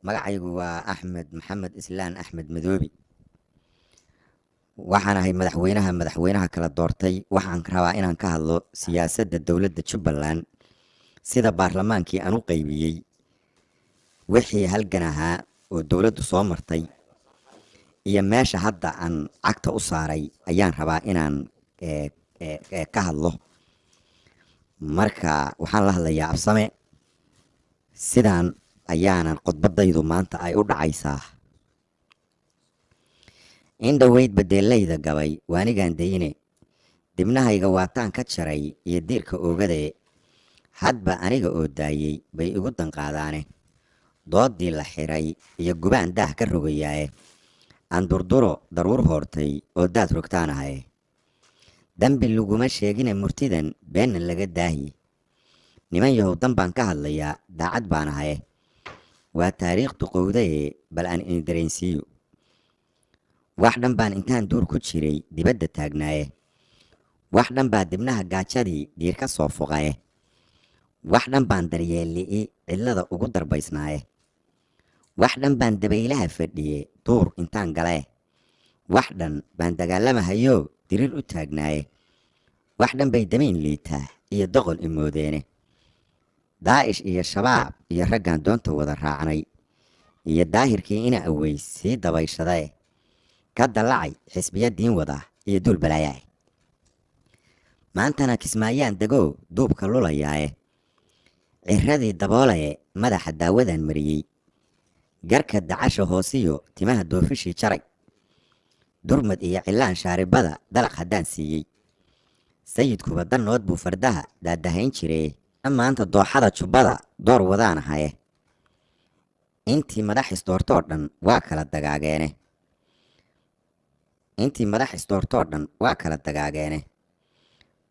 magacaygu waa Axmed Maxamed Islaan Axmed Madoobi. waxaan ahay madaxweynaha kala doortay. waxaan rabaa inaan ka hadlo siyaasadda dowladda Jubbaland, sida baarlamaankii aan u qaybiyey wixii halgan ahaa oo dowladdu soo martay iyo meesha hadda aan cagta u saaray ayaan rabaa inaan ka hadlo. marka waxaan la hadlayaa absame, sidaan ayaanan khudbadaydu maanta ay u dhacaysaa. in dhoweyd badeelayda gabay waanigaan dayine, dibnahayga waataan ka jaray iyo diirka oogade, hadba aniga oo daayey bay igu danqaadaane, doodii la xiray iyo gubaan daah ka rogayaaye, aan durduro daruur hoortay oo daad rogtaanahaye, dambi laguma sheegine murtidan beenna laga daahi. niman yahow dan baan ka hadlayaa, daacad baan ahaye, waa taariikh duqowdaye bal aan ini dareensiiyo. wax dhan baan intaan duur ku jiray dibadda taagnaaye, wax dhan baa dibnaha gaajadii diir ka soo foqaye, wax dhan baan daryeelli'i cidlada ugu darbaysnaaye, wax dhan baan dabaylaha fadhiye duur intaan galee, wax dhan baan dagaalamahayo dirir u taagnaaye, wax dhan bay damayn liitaa iyo doqon imoodeene, daa'ish iyo shabaab iyo raggaan doonta wada raacnay iyo daahirkii ina aweys sii dabayshadae, ka dallacay xisbiya diin wada iyo duul balaayae, maantana kismaayaan degoo duubka lulayaaye, ciradii daboolaye madaxa daawadan mariyey, garka dacasha hoosiyo timaha doofishii jaray, durmad iyo cilaan shaaribada dalaq haddaan siiyey, sayidkuba dannood buu fardaha daadahayn jiree, maanta dooxada jubbada door wadaan ahaye, intii madaxis doortoo dhan waa kala dagaageene,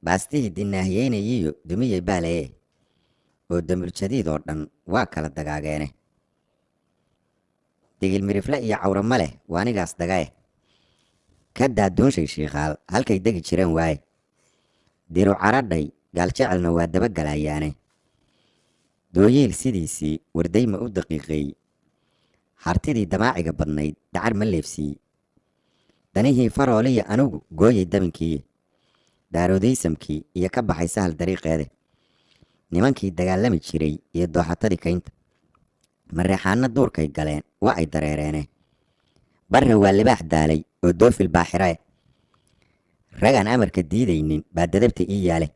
baastihii dinaahiyeynayaiyo dumiyey baalaye, oo damuljadiid oo dhan waa kala dagaageene, digil mirifle iyo cawra ma leh waanigaas dagae, ka daadoonshay shiikaal halkay degi jireen waaye, diru caradhay gaaljecelna waa dabagalayaane, dooyiil sidiisii wardayma u daqiiqeey, hartidii damaaciga badnayd dacar ma leefsiiye, danihii farooliya anugu gooyay dabankiiye, daaroodaysamkii iyo ka baxay sahal dariiqeede, nimankii dagaalami jiray iyo dooxatadii kaynta, mareexaana duurkay galeen waa ay dareereene, barre waa libaax daalay oo doofil baaxirae, ragaan amarka diidaynin baa dadabta ii yaale,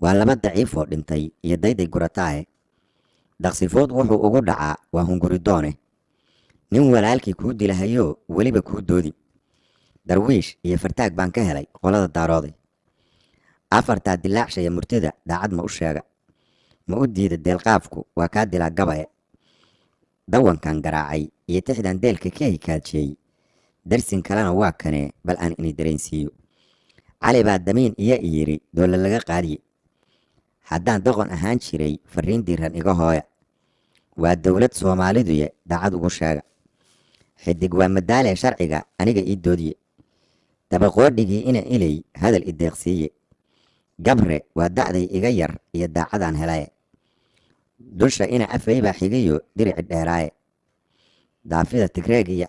waa laba daciifoo dhintay iyo dayday gurataahe, daqsifood wuxuu ugu dhacaa waa hunguridoone, nin walaalkii kuu dilahayoo weliba kuu doodi, darwiish iyo fartaag baan ka helay qolada daarooday, afartaa dilaacshaya murtida daacad ma u sheega, ma u diida deelqaafku waa kaa dilaa gabae, dawankan garaacay iyo tixdan deelka ka hikaajiyey, darsin kalena waa kanee bal aan ini dareensiiyo. cali baa damiin iyo iyiri doolle laga qaadiye, haddaan doqon ahaan jiray farriin diiran iga hooya, waa dowlad soomaaliduye daacad ugu sheega, xidig waa madaalee sharciga aniga ii doodiye, dabaqoodhigii ina ilay hadal ideeqsiiye, gabre waa da'day iga yar iyo daacadaan helaye, dusha ina afay baa xigiyo dirici dheeraaye, daafida tigreeg iyo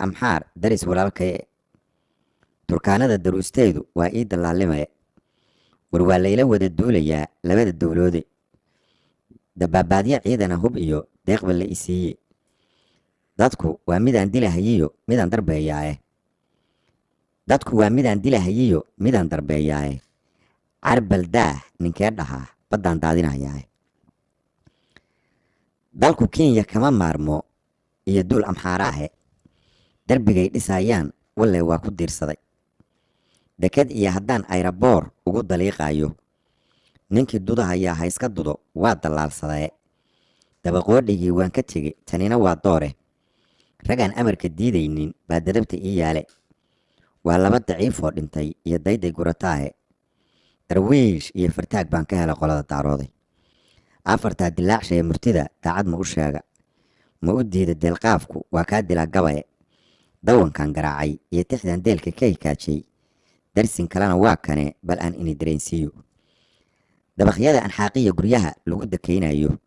amxaar daris walaalkaye, turkaanada daruusteydu waa ii dallaallimaye, war waa layla wada duulayaa labada dowloode, dabaabaadyo ciidana hub iyo deeqba la isiiye, dadku waa midaan dilahayiyo midaan darbeeyaaye, carbal daah ninkee dhahaa baddaan daadinayaaye, dalku kenya kama maarmo iyo duul amxaaraahe, darbigay dhisayaan walle waa ku diirsaday, deked iyo haddaan ayraboor ugu daliiqaayo, ninkii dudahayaa hayska dudo waa dallaalsadee, dabaqoodhigii waan ka tegi tanina waa doore, ragaan amarka diidaynin baa dadabta ii yaale, waa laba daciifoo dhintay iyo dayday gurataahe, darwiish iyo fartaag baan ka helay qolada daarooday, afartaa dilaacshaya murtida daacad ma u sheega, ma u diida deelqaafku waa kaa dilaa gabae, dawankan garaacay iyo tixdan deelka ka hikaajiyey, darsin kalena waa kane bal aan ini dareensiiyo. dabaqyada anxaaqiya guryaha lagu dakaynayo,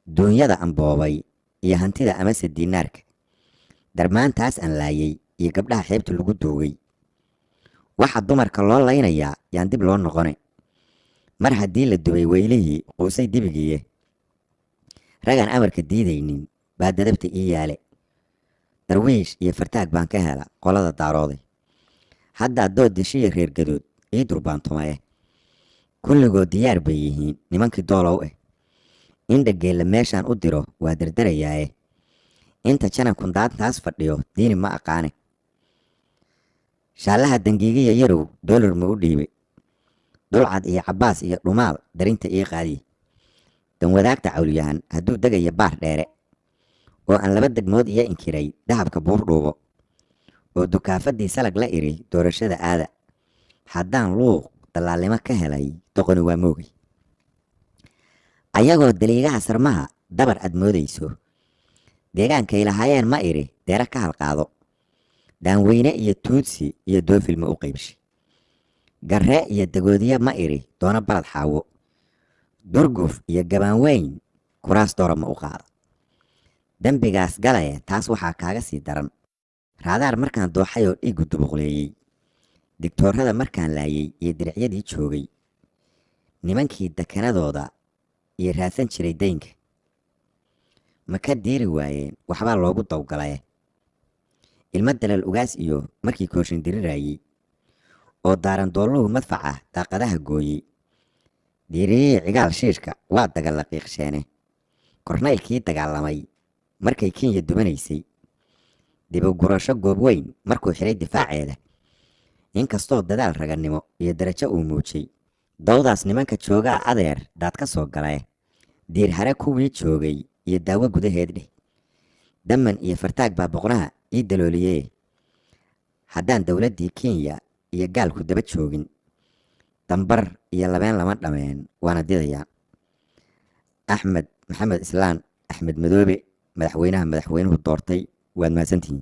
duunyada aan boobay iyo hantida amase diinaarka, darmaantaas aan laayay iyo gabdhaha xeebta lagu doogay. waxa dumarka loo laynayaa yaan dib loo noqone, mar haddii la dubay weylihii quusay dibigiiye, ragaan amarka diidaynin baa dadabta ii yaale. darwiish iyo fartaag baan ka hela qolada daarooday, haddaa dood deshiya reer gadood ii durbaantumaye, kulligood diyaar bay yihiin nimankii doolow indhageella meeshaan u diro waa dardarayaaye, inta janankun daantaas fadhiyo diini ma aqaane. shaallaha dangiigiya yarow doolar ma u dhiibay, dulcad iyo cabbaas iyo dhumaal darinta ii qaadiye. danwadaagta cawliyahan hadduu degaya baar dheere, oo aan laba degmood iyo inkiray dahabka buur dhuubo, oo dukaafadii salag la iri doorashada aada, haddaan luuq dallaalnimo ka helay doqoni waa moogay. ayagoo daliigaha sarmaha dabar aad moodayso, deegaankay lahaayeen ma iri deera ka halqaado, daanweyne iyo tuudsi iyo doofilma u qaybshay, garree iyo dagoodiye ma iri doono balad xaawo, durguf iyo gabaan weyn kuraas doora ma u qaada. dembigaas galaya taas waxaa kaaga sii daran, raadaar markaan dooxay oo dhiiggu dubuqleeyey, digtoorada markaan laayay iyo diricyadii joogay, nimankii dekanadooda iyo raadsan jiray daynka, ma ka diiri waayeen waxbaa loogu dawgalaye. ilmo dalal ugaas iyo markii kooshin dirirayey, oo daaran doolluhu madfaca daaqadaha gooyey, diiriyihii cigaal shiishka waa dagal la qiiqsheene, kornaylkii dagaalamay markay kenya dumanaysay, dibugurasho goob weyn markuu xiray difaaceeda, inkastoo dadaal ragannimo iyo darajo uu muujay, dawdaas nimanka joogaa adeer daad ka soo galae, diir hare kuwii joogay iyo daawo gudaheed dheh. daman iyo fartaag baa boqnaha ii dalooliyee, haddaan dowladdii kenya iyo gaalku daba joogin, dambar iyo labeen lama dhameen waana didayaa. axmed maxamed islaan axmed madoobe, madaxweynuhu doortay. waad mahadsantihiin.